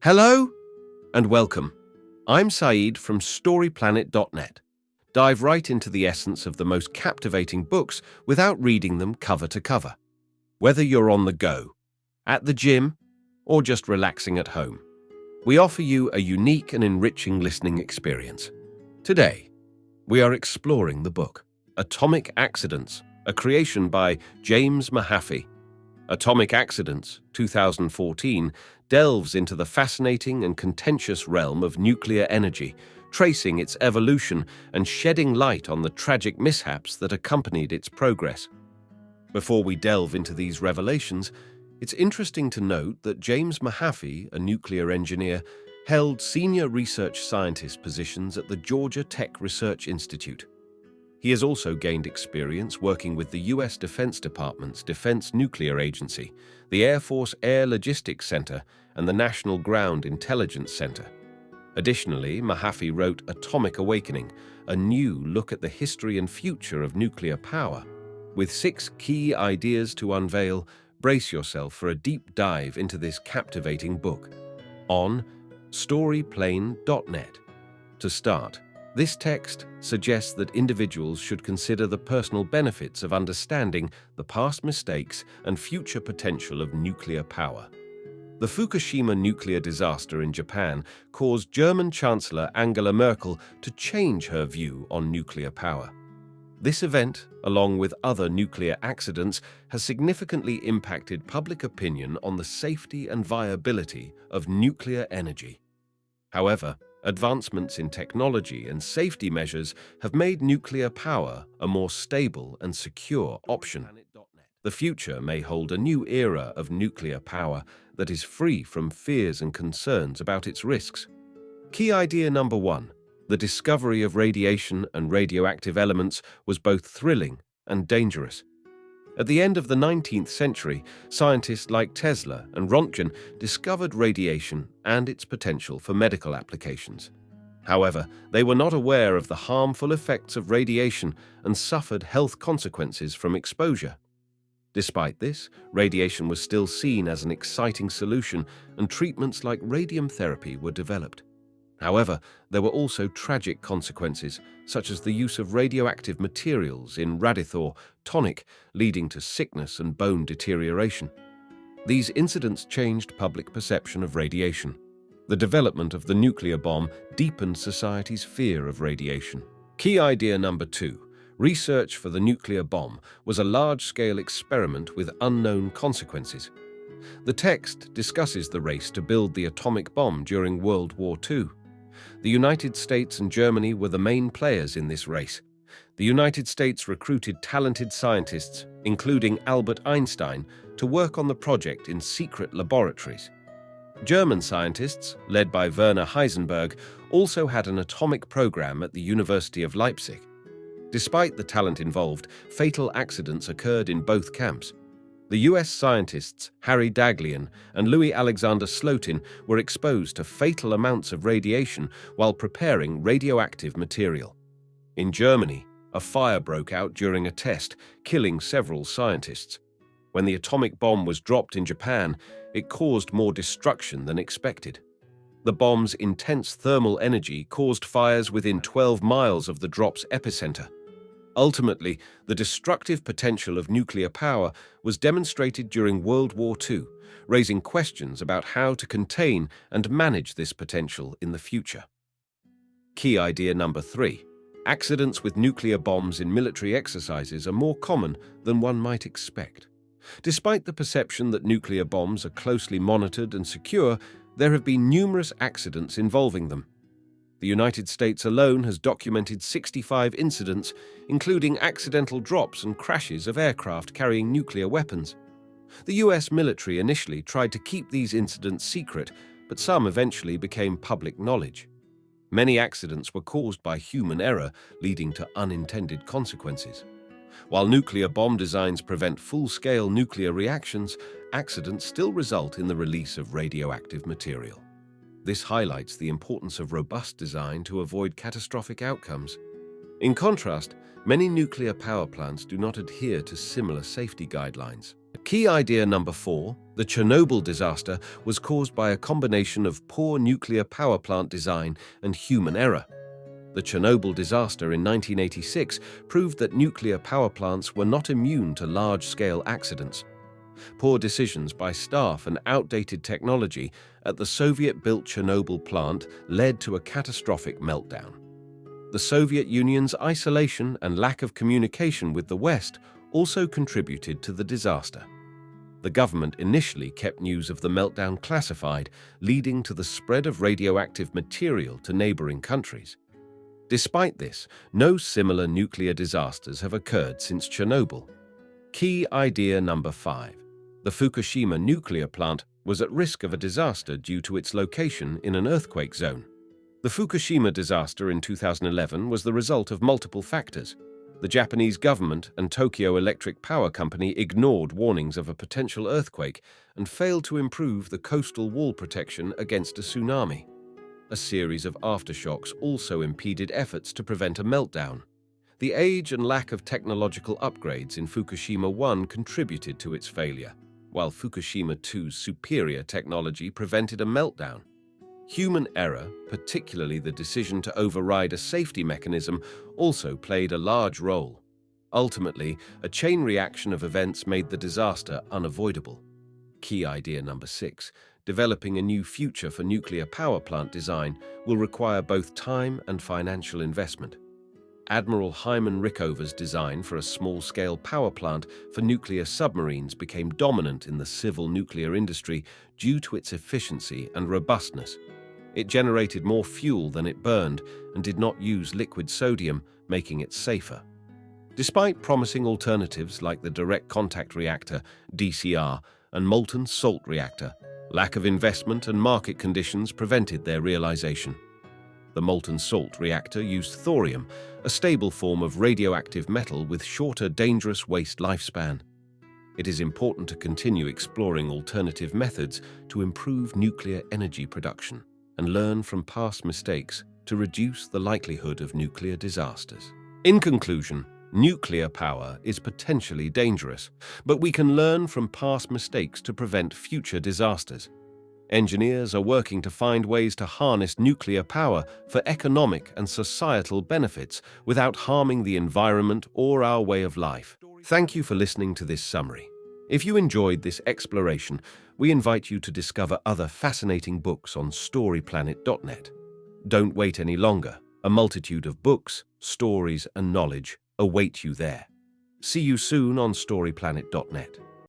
Hello and welcome. I'm Saeed from StoryPlanet.net. Dive right into the essence of the most captivating books without reading them cover to cover. Whether you're on the go, at the gym, or just relaxing at home, we offer you a unique and enriching listening experience. Today, we are exploring the book Atomic Accidents, a creation by James Mahaffey. Atomic Accidents, 2014, delves into the fascinating and contentious realm of nuclear energy, tracing its evolution and shedding light on the tragic mishaps that accompanied its progress. Before we delve into these revelations, it's interesting to note that James Mahaffey, a nuclear engineer, held senior research scientist positions at the Georgia Tech Research Institute. He has also gained experience working with the U.S. Defense Department's Defense Nuclear Agency, the Air Force Air Logistics Center, and the National Ground Intelligence Center. Additionally, Mahaffey wrote Atomic Awakening, a new look at the history and future of nuclear power. With 6 key ideas to unveil, brace yourself for a deep dive into this captivating book on StoryPlanet.net. To start, this text suggests that individuals should consider the personal benefits of understanding the past mistakes and future potential of nuclear power. The Fukushima nuclear disaster in Japan caused German Chancellor Angela Merkel to change her view on nuclear power. This event, along with other nuclear accidents, has significantly impacted public opinion on the safety and viability of nuclear energy. However, advancements in technology and safety measures have made nuclear power a more stable and secure option. The future may hold a new era of nuclear power that is free from fears and concerns about its risks. Key idea number 1. The discovery of radiation and radioactive elements was both thrilling and dangerous. At the end of the 19th century, scientists like Tesla and Rontgen discovered radiation and its potential for medical applications. However, they were not aware of the harmful effects of radiation and suffered health consequences from exposure. Despite this, radiation was still seen as an exciting solution, and treatments like radium therapy were developed. However, there were also tragic consequences, such as the use of radioactive materials in Radithor tonic, leading to sickness and bone deterioration. These incidents changed public perception of radiation. The development of the nuclear bomb deepened society's fear of radiation. Key idea number 2. Research for the nuclear bomb was a large-scale experiment with unknown consequences. The text discusses the race to build the atomic bomb during World War II. The United States and Germany were the main players in this race. The United States recruited talented scientists, including Albert Einstein, to work on the project in secret laboratories. German scientists, led by Werner Heisenberg, also had an atomic program at the University of Leipzig. Despite the talent involved, fatal accidents occurred in both camps. The US scientists Harry Daghlian and Louis Alexander Slotin were exposed to fatal amounts of radiation while preparing radioactive material. In Germany, a fire broke out during a test, killing several scientists. When the atomic bomb was dropped in Japan, it caused more destruction than expected. The bomb's intense thermal energy caused fires within 12 miles of the drop's epicenter. Ultimately, the destructive potential of nuclear power was demonstrated during World War II, raising questions about how to contain and manage this potential in the future. Key idea number 3. Accidents with nuclear bombs in military exercises are more common than one might expect. Despite the perception that nuclear bombs are closely monitored and secure, there have been numerous accidents involving them. The United States alone has documented 65 incidents, including accidental drops and crashes of aircraft carrying nuclear weapons. The US military initially tried to keep these incidents secret, but some eventually became public knowledge. Many accidents were caused by human error, leading to unintended consequences. While nuclear bomb designs prevent full-scale nuclear reactions, accidents still result in the release of radioactive material. This highlights the importance of robust design to avoid catastrophic outcomes. In contrast, many nuclear power plants do not adhere to similar safety guidelines. Key idea number 4, the Chernobyl disaster was caused by a combination of poor nuclear power plant design and human error. The Chernobyl disaster in 1986 proved that nuclear power plants were not immune to large-scale accidents. Poor decisions by staff and outdated technology at the Soviet-built Chernobyl plant led to a catastrophic meltdown. The Soviet Union's isolation and lack of communication with the West also contributed to the disaster. The government initially kept news of the meltdown classified, leading to the spread of radioactive material to neighboring countries. Despite this, no similar nuclear disasters have occurred since Chernobyl. Key idea number 5. The Fukushima nuclear plant was at risk of a disaster due to its location in an earthquake zone. The Fukushima disaster in 2011 was the result of multiple factors. The Japanese government and Tokyo Electric Power Company ignored warnings of a potential earthquake and failed to improve the coastal wall protection against a tsunami. A series of aftershocks also impeded efforts to prevent a meltdown. The age and lack of technological upgrades in Fukushima 1 contributed to its failure, while Fukushima 2's superior technology prevented a meltdown. Human error, particularly the decision to override a safety mechanism, also played a large role. Ultimately, a chain reaction of events made the disaster unavoidable. Key idea number 6. Developing a new future for nuclear power plant design will require both time and financial investment. Admiral Hyman Rickover's design for a small-scale power plant for nuclear submarines became dominant in the civil nuclear industry due to its efficiency and robustness. It generated more fuel than it burned and did not use liquid sodium, making it safer. Despite promising alternatives like the direct contact reactor, DCR, and molten salt reactor, lack of investment and market conditions prevented their realization. The molten salt reactor used thorium, a stable form of radioactive metal with shorter dangerous waste lifespan. It is important to continue exploring alternative methods to improve nuclear energy production and learn from past mistakes to reduce the likelihood of nuclear disasters. In conclusion, nuclear power is potentially dangerous, but we can learn from past mistakes to prevent future disasters. Engineers are working to find ways to harness nuclear power for economic and societal benefits without harming the environment or our way of life. Thank you for listening to this summary. If you enjoyed this exploration, we invite you to discover other fascinating books on storyplanet.net. Don't wait any longer. A multitude of books, stories, and knowledge await you there. See you soon on storyplanet.net.